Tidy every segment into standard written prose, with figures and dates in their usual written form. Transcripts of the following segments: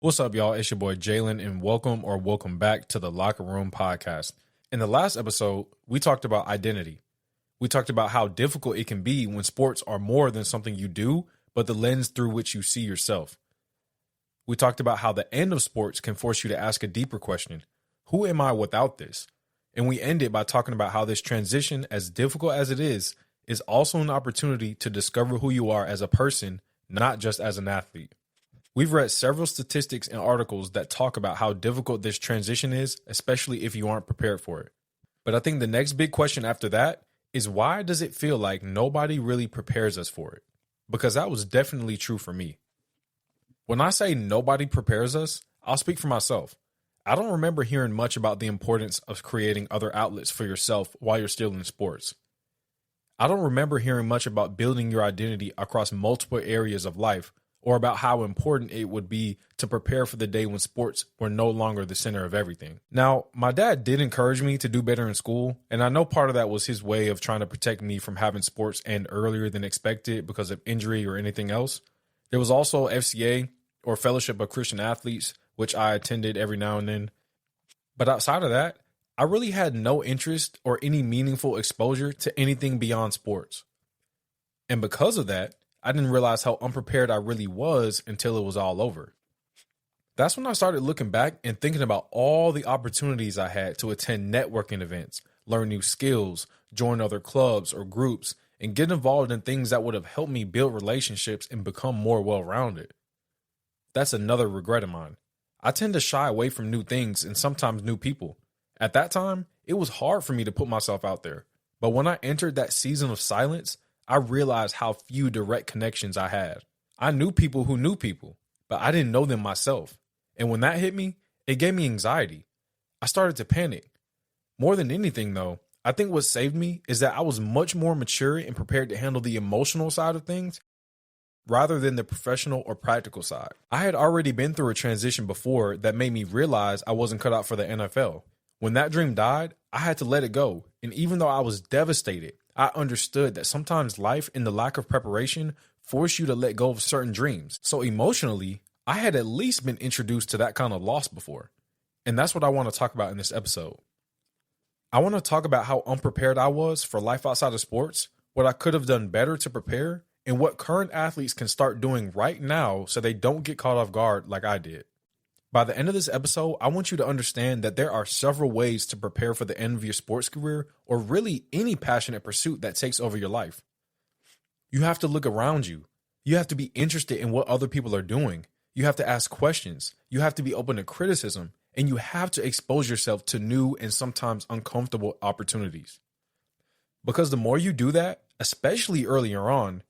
What's up, y'all? It's your boy Jalen, and welcome back to the Locker Room Podcast. In the last episode, we talked about identity. We talked about how difficult it can be when sports are more than something you do, but the lens through which you see yourself. We talked about how the end of sports can force you to ask a deeper question: who am I without this? And we ended by talking about how this transition, as difficult as it is also an opportunity to discover who you are as a person, not just as an athlete. We've read several statistics and articles that talk about how difficult this transition is, especially if you aren't prepared for it. But I think the next big question after that is, why does it feel like nobody really prepares us for it? Because that was definitely true for me. When I say nobody prepares us, I'll speak for myself. I don't remember hearing much about the importance of creating other outlets for yourself while you're still in sports. I don't remember hearing much about building your identity across multiple areas of life, or about how important it would be to prepare for the day when sports were no longer the center of everything. Now, my dad did encourage me to do better in school, and I know part of that was his way of trying to protect me from having sports end earlier than expected because of injury or anything else. There was also FCA, or Fellowship of Christian Athletes, which I attended every now and then. But outside of that, I really had no interest or any meaningful exposure to anything beyond sports. And because of that, I didn't realize how unprepared I really was until it was all over. That's when I started looking back and thinking about all the opportunities I had to attend networking events, learn new skills, join other clubs or groups, and get involved in things that would have helped me build relationships and become more well-rounded. That's another regret of mine. I tend to shy away from new things and sometimes new people. At that time, it was hard for me to put myself out there. But when I entered that season of silence, I realized how few direct connections I had. I knew people who knew people, but I didn't know them myself. And when that hit me, it gave me anxiety. I started to panic. More than anything, though, I think what saved me is that I was much more mature and prepared to handle the emotional side of things rather than the professional or practical side. I had already been through a transition before that made me realize I wasn't cut out for the NFL. When that dream died, I had to let it go. And even though I was devastated, I understood that sometimes life and the lack of preparation force you to let go of certain dreams. So emotionally, I had at least been introduced to that kind of loss before. And that's what I want to talk about in this episode. I want to talk about how unprepared I was for life outside of sports, what I could have done better to prepare, and what current athletes can start doing right now so they don't get caught off guard like I did. By the end of this episode, I want you to understand that there are several ways to prepare for the end of your sports career, or really any passionate pursuit that takes over your life. You have to look around you. You have to be interested in what other people are doing. You have to ask questions. You have to be open to criticism, and you have to expose yourself to new and sometimes uncomfortable opportunities. Because the more you do that, especially earlier on,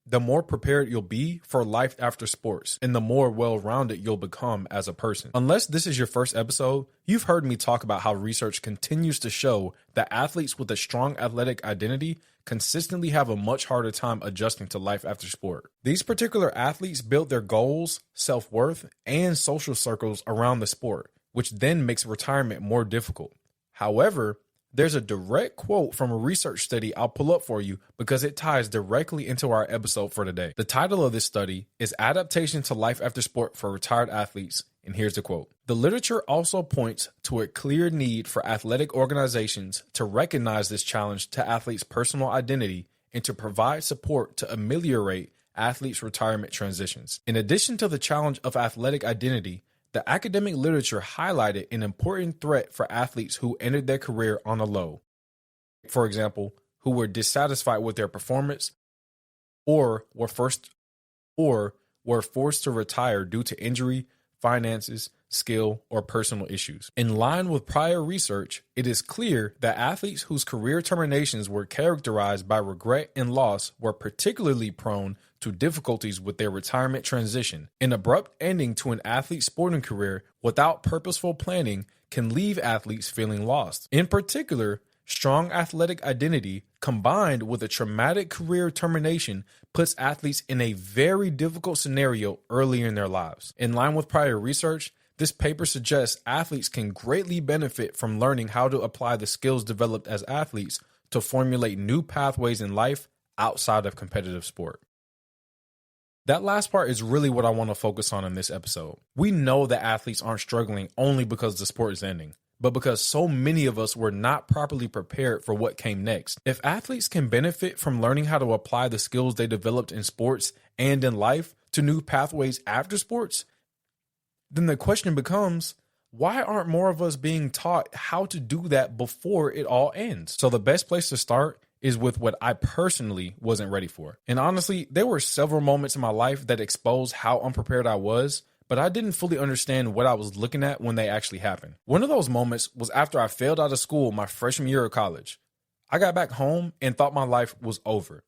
the more prepared you'll be for life after sports, and the more well-rounded you'll become as a person. Unless this is your first episode, you've heard me talk about how research continues to show that athletes with a strong athletic identity consistently have a much harder time adjusting to life after sport. These particular athletes build their goals, self-worth, and social circles around the sport, which then makes retirement more difficult. However, there's a direct quote from a research study I'll pull up for you because it ties directly into our episode for today. The title of this study is Adaptation to Life After Sport for Retired Athletes, and here's the quote. The literature also points to a clear need for athletic organizations to recognize this challenge to athletes' personal identity and to provide support to ameliorate athletes' retirement transitions. In addition to the challenge of athletic identity, the academic literature highlighted an important threat for athletes who ended their career on a low. For example, who were dissatisfied with their performance or were forced to retire due to injury, finances, skill, or personal issues. In line with prior research, it is clear that athletes whose career terminations were characterized by regret and loss were particularly prone to difficulties with their retirement transition. An abrupt ending to an athlete's sporting career without purposeful planning can leave athletes feeling lost. In particular, strong athletic identity combined with a traumatic career termination puts athletes in a very difficult scenario early in their lives. In line with prior research, this paper suggests athletes can greatly benefit from learning how to apply the skills developed as athletes to formulate new pathways in life outside of competitive sport. That last part is really what I want to focus on in this episode. We know that athletes aren't struggling only because the sport is ending, but because so many of us were not properly prepared for what came next. If athletes can benefit from learning how to apply the skills they developed in sports and in life to new pathways after sports, then the question becomes, why aren't more of us being taught how to do that before it all ends? So the best place to start is with what I personally wasn't ready for. And honestly, there were several moments in my life that exposed how unprepared I was, but I didn't fully understand what I was looking at when they actually happened. One of those moments was after I failed out of school my freshman year of college. I got back home and thought my life was over.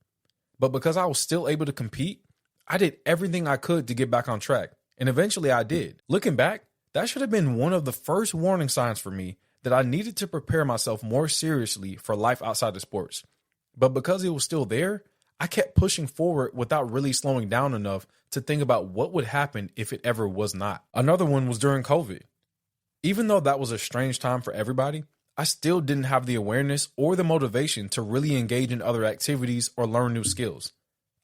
But because I was still able to compete, I did everything I could to get back on track. And eventually I did. Looking back, that should have been one of the first warning signs for me that I needed to prepare myself more seriously for life outside of sports. But because it was still there, I kept pushing forward without really slowing down enough to think about what would happen if it ever was not. Another one was during COVID. Even though that was a strange time for everybody, I still didn't have the awareness or the motivation to really engage in other activities or learn new skills.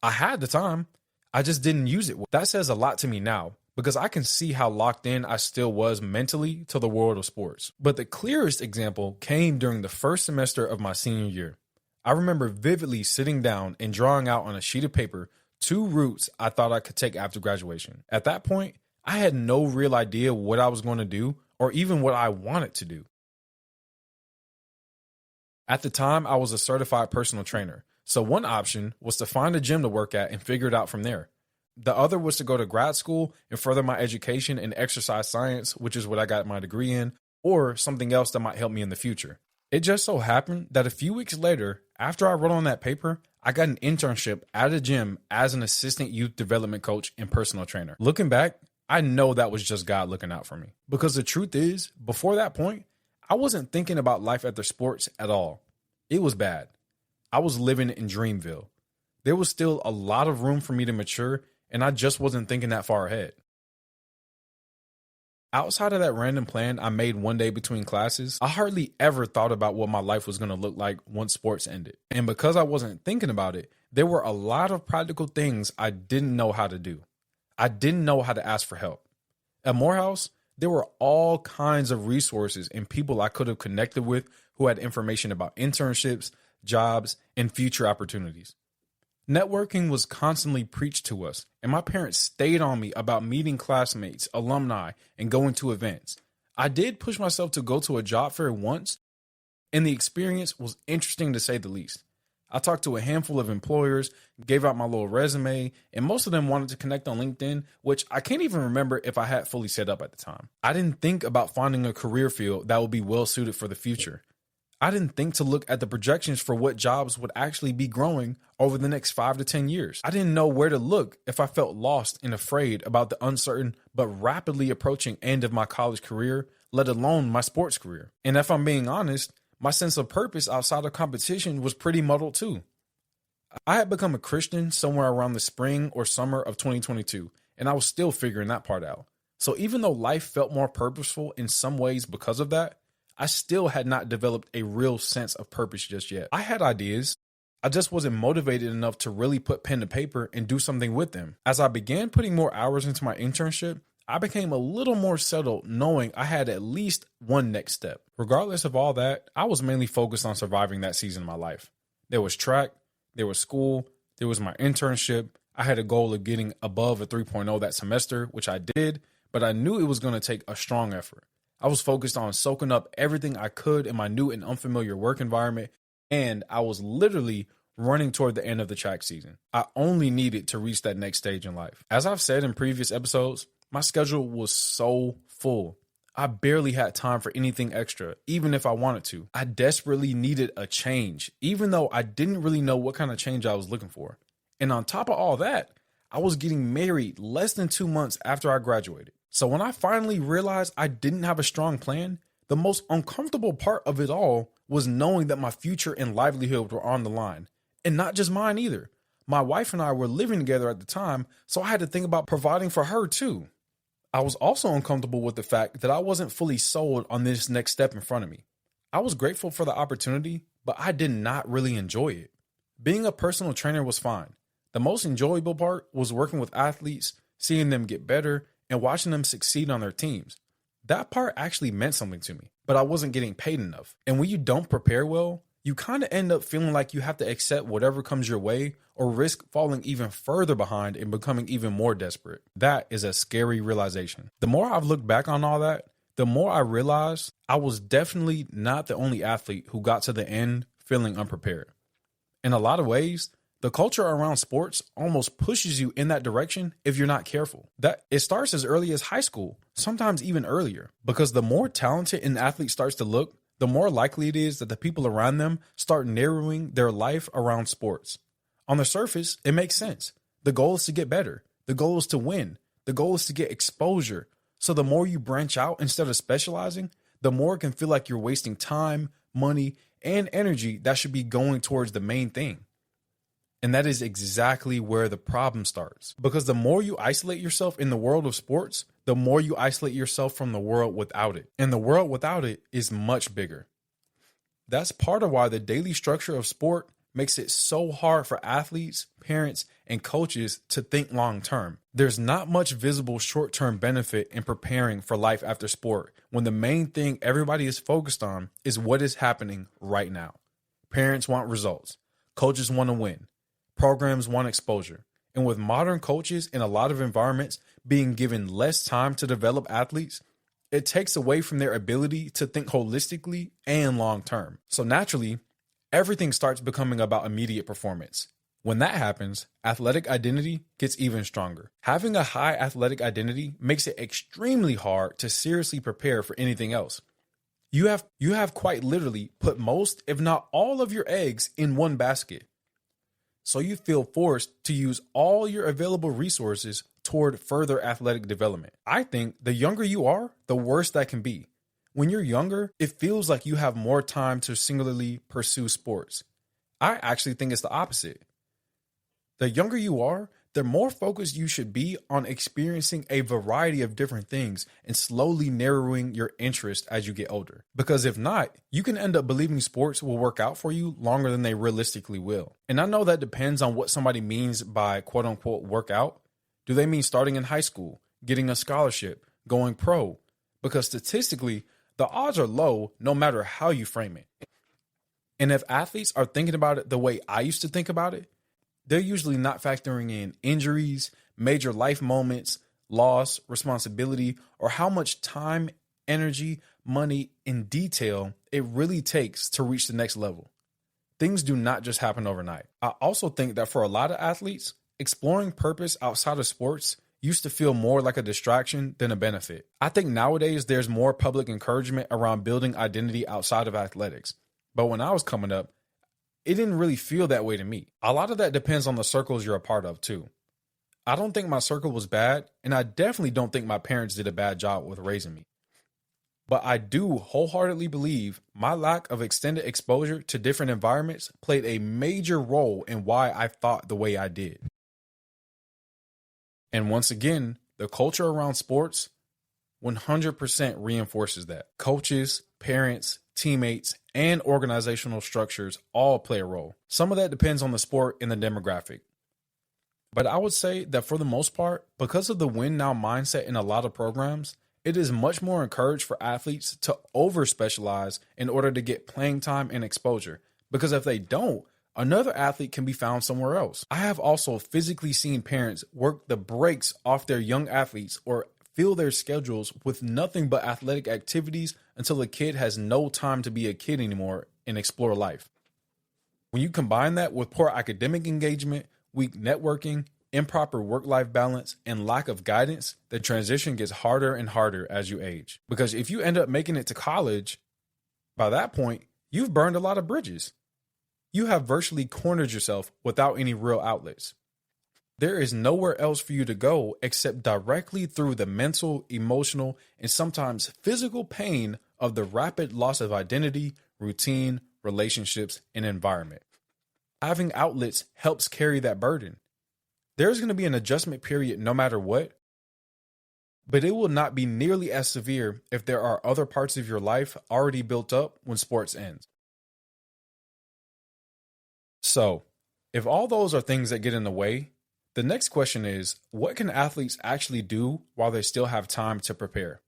I had the time, I just didn't use it. That says a lot to me now, because I can see how locked in I still was mentally to the world of sports. But the clearest example came during the first semester of my senior year. I remember vividly sitting down and drawing out on a sheet of paper 2 routes I thought I could take after graduation. At that point, I had no real idea what I was going to do or even what I wanted to do. At the time, I was a certified personal trainer, so one option was to find a gym to work at and figure it out from there. The other was to go to grad school and further my education in exercise science, which is what I got my degree in, or something else that might help me in the future. It just so happened that a few weeks later, after I wrote on that paper, I got an internship at a gym as an assistant youth development coach and personal trainer. Looking back, I know that was just God looking out for me. Because the truth is, before that point, I wasn't thinking about life after sports at all. It was bad. I was living in Dreamville. There was still a lot of room for me to mature, and I just wasn't thinking that far ahead. Outside of that random plan I made one day between classes, I hardly ever thought about what my life was going to look like once sports ended. And because I wasn't thinking about it, there were a lot of practical things I didn't know how to do. I didn't know how to ask for help. At Morehouse, there were all kinds of resources and people I could have connected with who had information about internships, jobs, and future opportunities. Networking was constantly preached to us, and my parents stayed on me about meeting classmates, alumni, and going to events. I did push myself to go to a job fair once, and the experience was interesting to say the least. I talked to a handful of employers, gave out my little resume, and most of them wanted to connect on LinkedIn, which I can't even remember if I had fully set up at the time. I didn't think about finding a career field that would be well suited for the future. I didn't think to look at the projections for what jobs would actually be growing over the next 5 to 10 years. I didn't know where to look if I felt lost and afraid about the uncertain but rapidly approaching end of my college career, let alone my sports career. And if I'm being honest, my sense of purpose outside of competition was pretty muddled too. I had become a Christian somewhere around the spring or summer of 2022, and I was still figuring that part out. So even though life felt more purposeful in some ways because of that, I still had not developed a real sense of purpose just yet. I had ideas. I just wasn't motivated enough to really put pen to paper and do something with them. As I began putting more hours into my internship, I became a little more settled knowing I had at least one next step. Regardless of all that, I was mainly focused on surviving that season of my life. There was track, there was school, there was my internship. I had a goal of getting above a 3.0 that semester, which I did, but I knew it was going to take a strong effort. I was focused on soaking up everything I could in my new and unfamiliar work environment, and I was literally running toward the end of the track season. I only needed to reach that next stage in life. As I've said in previous episodes, my schedule was so full. I barely had time for anything extra, even if I wanted to. I desperately needed a change, even though I didn't really know what kind of change I was looking for. And on top of all that, I was getting married less than 2 months after I graduated. So when I finally realized I didn't have a strong plan, the most uncomfortable part of it all was knowing that my future and livelihood were on the line. And not just mine either. My wife and I were living together at the time, so I had to think about providing for her too. I was also uncomfortable with the fact that I wasn't fully sold on this next step in front of me. I was grateful for the opportunity, but I did not really enjoy it. Being a personal trainer was fine, The most enjoyable part was working with athletes, seeing them get better, and watching them succeed on their teams. That part actually meant something to me, but I wasn't getting paid enough. And when you don't prepare well, you kind of end up feeling like you have to accept whatever comes your way or risk falling even further behind and becoming even more desperate. That is a scary realization. The more I've looked back on all that, the more I realized I was definitely not the only athlete who got to the end feeling unprepared. In a lot of ways, the culture around sports almost pushes you in that direction if you're not careful. That it starts as early as high school, sometimes even earlier, because the more talented an athlete starts to look, the more likely it is that the people around them start narrowing their life around sports. On the surface, it makes sense. The goal is to get better. The goal is to win. The goal is to get exposure. So the more you branch out instead of specializing, the more it can feel like you're wasting time, money, and energy that should be going towards the main thing. And that is exactly where the problem starts. Because the more you isolate yourself in the world of sports, the more you isolate yourself from the world without it. And the world without it is much bigger. That's part of why the daily structure of sport makes it so hard for athletes, parents, and coaches to think long term. There's not much visible short-term benefit in preparing for life after sport when the main thing everybody is focused on is what is happening right now. Parents want results. Coaches want to win. Programs want exposure. And with modern coaches in a lot of environments being given less time to develop athletes, it takes away from their ability to think holistically and long term. So naturally, everything starts becoming about immediate performance. When that happens, athletic identity gets even stronger. Having a high athletic identity makes it extremely hard to seriously prepare for anything else. You have quite literally put most, if not all, of your eggs in one basket. So you feel forced to use all your available resources toward further athletic development. I think the younger you are, the worse that can be. When you're younger, it feels like you have more time to singularly pursue sports. I actually think it's the opposite. The younger you are, the more focused you should be on experiencing a variety of different things and slowly narrowing your interest as you get older. Because if not, you can end up believing sports will work out for you longer than they realistically will. And I know that depends on what somebody means by quote unquote work out. Do they mean starting in high school, getting a scholarship, going pro? Because statistically, the odds are low no matter how you frame it. And if athletes are thinking about it the way I used to think about it, they're usually not factoring in injuries, major life moments, loss, responsibility, or how much time, energy, money, and detail it really takes to reach the next level. Things do not just happen overnight. I also think that for a lot of athletes, exploring purpose outside of sports used to feel more like a distraction than a benefit. I think nowadays there's more public encouragement around building identity outside of athletics. But when I was coming up, it didn't really feel that way to me. A lot of that depends on the circles you're a part of, too. I don't think my circle was bad, and I definitely don't think my parents did a bad job with raising me. But I do wholeheartedly believe my lack of extended exposure to different environments played a major role in why I thought the way I did. And once again, the culture around sports 100% reinforces that. Coaches, parents, teammates, and organizational structures all play a role. Some of that depends on the sport and the demographic. But I would say that for the most part, because of the win now mindset in a lot of programs, it is much more encouraged for athletes to over-specialize in order to get playing time and exposure. Because if they don't, another athlete can be found somewhere else. I have also physically seen parents work the brakes off their young athletes or fill their schedules with nothing but athletic activities until the kid has no time to be a kid anymore and explore life. When you combine that with poor academic engagement, weak networking, improper work-life balance, and lack of guidance, the transition gets harder and harder as you age. Because if you end up making it to college, by that point, you've burned a lot of bridges. You have virtually cornered yourself without any real outlets. There is nowhere else for you to go except directly through the mental, emotional, and sometimes physical pain of the rapid loss of identity, routine, relationships, and environment. Having outlets helps carry that burden. There's going to be an adjustment period no matter what, but it will not be nearly as severe if there are other parts of your life already built up when sports ends. So, If all those are things that get in the way, the next question is, what can athletes actually do while they still have time to prepare?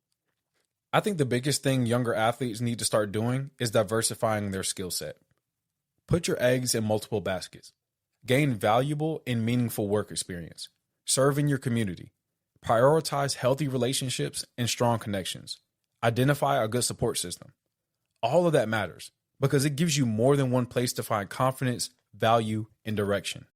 I think the biggest thing younger athletes need to start doing is diversifying their skill set. Put your eggs in multiple baskets. Gain valuable and meaningful work experience. Serve in your community. Prioritize healthy relationships and strong connections. Identify a good support system. All of that matters because it gives you more than one place to find confidence, value, and direction.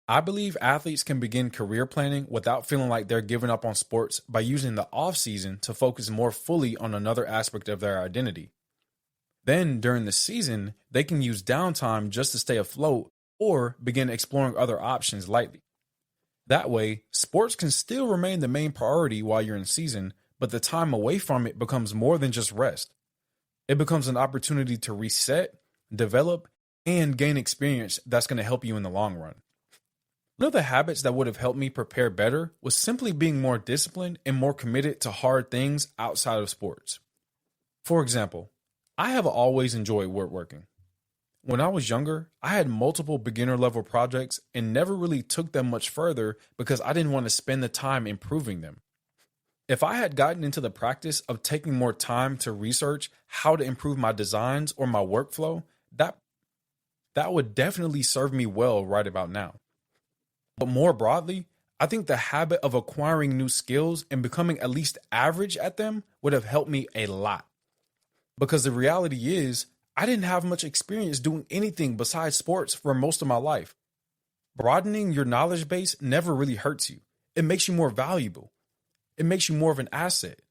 I believe athletes can begin career planning without feeling like they're giving up on sports by using the off-season to focus more fully on another aspect of their identity. Then, during the season, they can use downtime just to stay afloat or begin exploring other options lightly. That way, sports can still remain the main priority while you're in season, but the time away from it becomes more than just rest. It becomes an opportunity to reset, develop, and gain experience that's going to help you in the long run. One of the habits that would have helped me prepare better was simply being more disciplined and more committed to hard things outside of sports. For example, I have always enjoyed woodworking. When I was younger, I had multiple beginner level projects and never really took them much further because I didn't want to spend the time improving them. If I had gotten into the practice of taking more time to research how to improve my designs or my workflow, that would definitely serve me well right about now. But more broadly, I think the habit of acquiring new skills and becoming at least average at them would have helped me a lot. Because the reality is, I didn't have much experience doing anything besides sports for most of my life. Broadening your knowledge base never really hurts you. It makes you more valuable. It makes you more of an asset.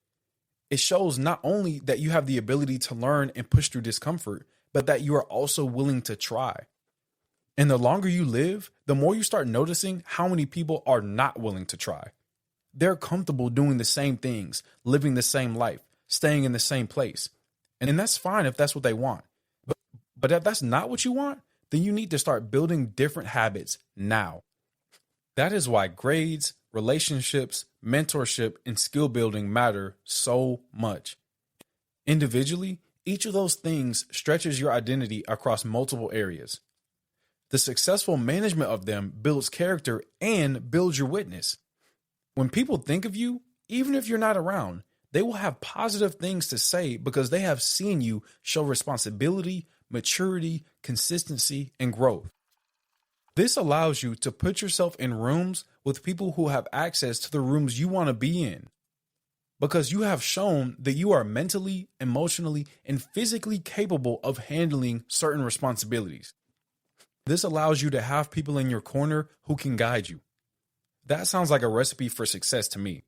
It shows not only that you have the ability to learn and push through discomfort, but that you are also willing to try. And the longer you live, the more you start noticing how many people are not willing to try. They're comfortable doing the same things, living the same life, staying in the same place. And that's fine if that's what they want. But if that's not what you want, then you need to start building different habits now. That is why grades, relationships, mentorship, and skill building matter so much. Individually, each of those things stretches your identity across multiple areas. The successful management of them builds character and builds your witness. When people think of you, even if you're not around, they will have positive things to say because they have seen you show responsibility, maturity, consistency, and growth. This allows you to put yourself in rooms with people who have access to the rooms you want to be in because you have shown that you are mentally, emotionally, and physically capable of handling certain responsibilities. This allows you to have people in your corner who can guide you. That sounds like a recipe for success to me.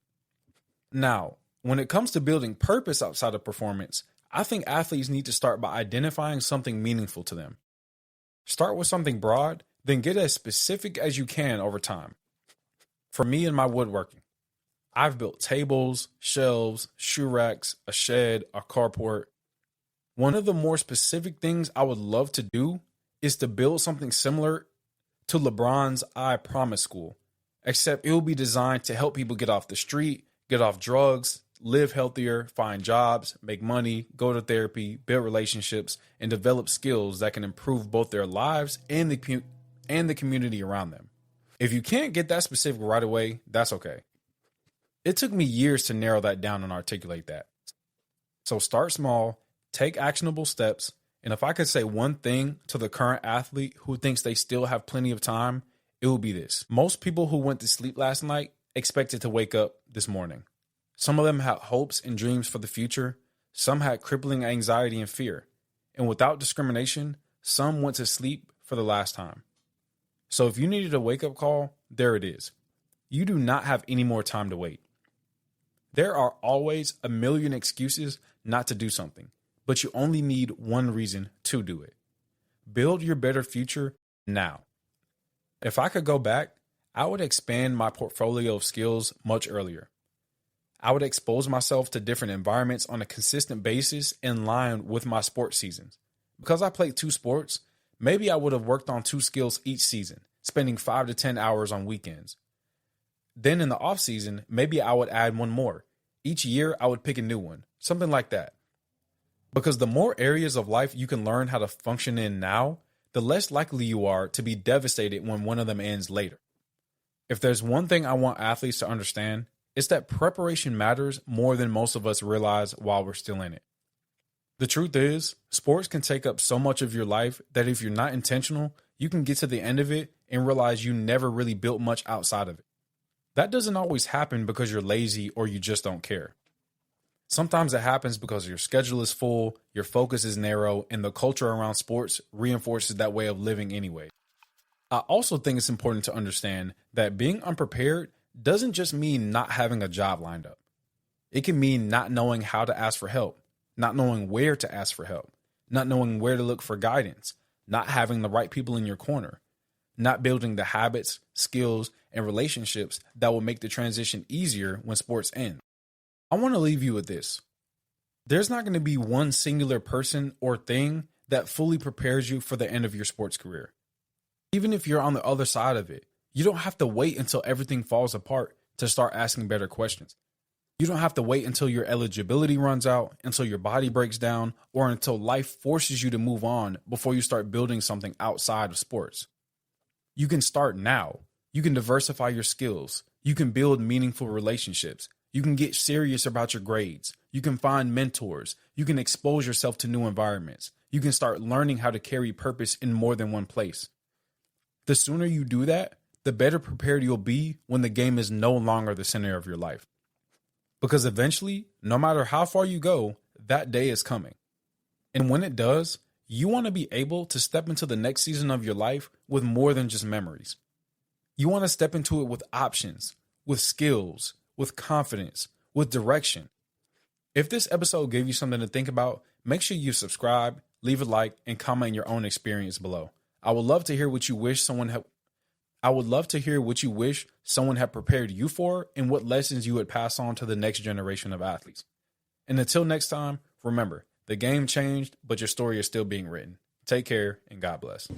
Now, when it comes to building purpose outside of performance, I think athletes need to start by identifying something meaningful to them. Start with something broad, then get as specific as you can over time. For me and my woodworking, I've built tables, shelves, shoe racks, a shed, a carport. One of the more specific things I would love to do is to build something similar to LeBron's I Promise School, except it will be designed to help people get off the street, get off drugs, live healthier, find jobs, make money, go to therapy, build relationships, and develop skills that can improve both their lives and the community around them. If you can't get that specific right away, that's okay. It took me years to narrow that down and articulate that. So start small, take actionable steps, and if I could say one thing to the current athlete who thinks they still have plenty of time, it would be this. Most people who went to sleep last night expected to wake up this morning. Some of them had hopes and dreams for the future. Some had crippling anxiety and fear. And without discrimination, some went to sleep for the last time. So if you needed a wake-up call, there it is. You do not have any more time to wait. There are always a million excuses not to do something, but you only need one reason to do it. Build your better future now. If I could go back, I would expand my portfolio of skills much earlier. I would expose myself to different environments on a consistent basis in line with my sports seasons. Because I played 2 sports, maybe I would have worked on 2 skills each season, spending 5 to 10 hours on weekends. Then in the off season, maybe I would add one more. Each year, I would pick a new one, something like that. Because the more areas of life you can learn how to function in now, the less likely you are to be devastated when one of them ends later. If there's one thing I want athletes to understand, it's that preparation matters more than most of us realize while we're still in it. The truth is, sports can take up so much of your life that if you're not intentional, you can get to the end of it and realize you never really built much outside of it. That doesn't always happen because you're lazy or you just don't care. Sometimes it happens because your schedule is full, your focus is narrow, and the culture around sports reinforces that way of living anyway. I also think it's important to understand that being unprepared doesn't just mean not having a job lined up. It can mean not knowing how to ask for help, not knowing where to ask for help, not knowing where to look for guidance, not having the right people in your corner, not building the habits, skills, and relationships that will make the transition easier when sports end. I want to leave you with this. There's not going to be one singular person or thing that fully prepares you for the end of your sports career. Even if you're on the other side of it, you don't have to wait until everything falls apart to start asking better questions. You don't have to wait until your eligibility runs out, until your body breaks down, or until life forces you to move on before you start building something outside of sports. You can start now. You can diversify your skills. You can build meaningful relationships. You can get serious about your grades. You can find mentors. You can expose yourself to new environments. You can start learning how to carry purpose in more than one place. The sooner you do that, the better prepared you'll be when the game is no longer the center of your life. Because eventually, no matter how far you go, that day is coming. And when it does, you want to be able to step into the next season of your life with more than just memories. You want to step into it with options, with skills, with confidence, with direction. If this episode gave you something to think about, make sure you subscribe, leave a like, and comment your own experience below. I would love to hear what you wish someone had prepared you for and what lessons you would pass on to the next generation of athletes. And until next time, remember, the game changed, but your story is still being written. Take care and God bless.